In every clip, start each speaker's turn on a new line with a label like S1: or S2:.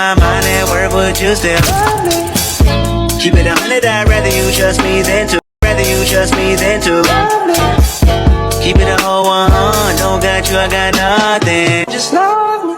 S1: my mind at work, would you still love me? Keep it 100, I'd rather you trust me than to. Rather you trust me than to love me. Keep it a whole 100, don't got you, I got nothing. Just love me.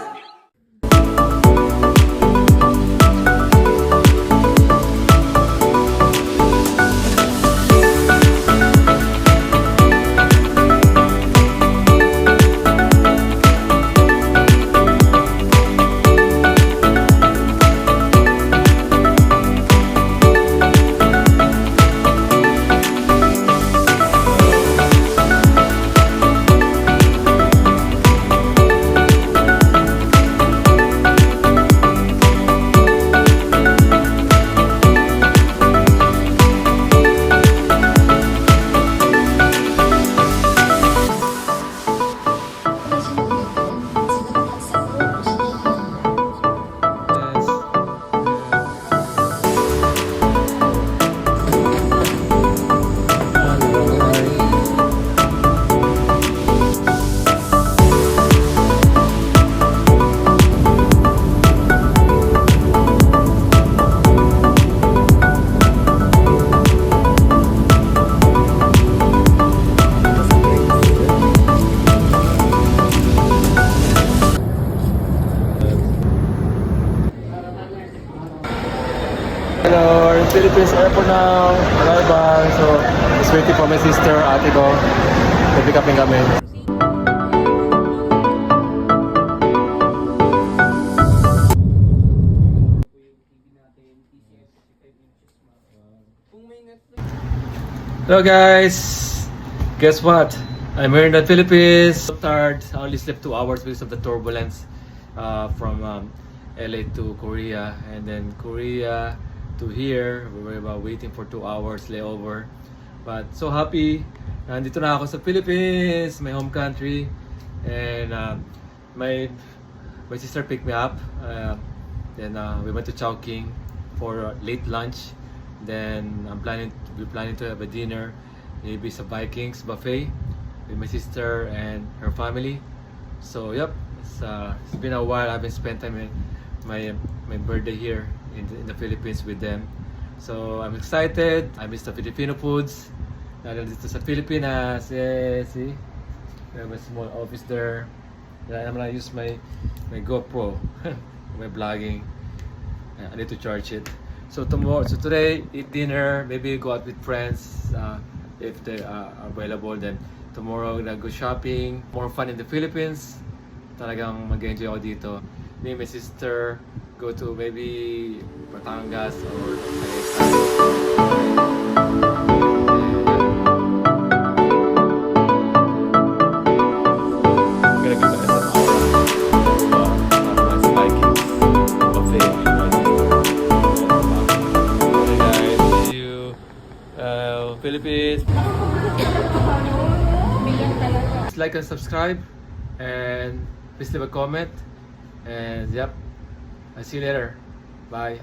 S2: Hello, we're in Philippines airport now. Arrival. So, just waiting for my sister, ate ko. Pick upin kami. Hello guys! Guess what? I'm here in the Philippines. So tired. I only slept 2 hours because of the turbulence from LA to Korea, and then Korea to here. We were about waiting for 2 hours layover, but so happy. Nandito na ako sa Philippines, my home country, and my sister picked me up. Then we went to Chowking for late lunch. Then we're planning to have a dinner, maybe sa Vikings buffet with my sister and her family. So yep, it's been a while. I haven't spent time in my birthday here in the Philippines with them. So I'm excited. I miss the Filipino foods. Nandito sa Pilipinas. See? We have a small office there. I'm gonna use my GoPro, my vlogging. I need to charge it. So today, eat dinner, maybe go out with friends if they are available. Then tomorrow, go shopping. More fun in the Philippines. Talagang mag-enjoy ako dito. Me and my sister go to maybe Batangas or Philippines. Please like and subscribe, and please leave a comment. And yep, I'll see you later. Bye.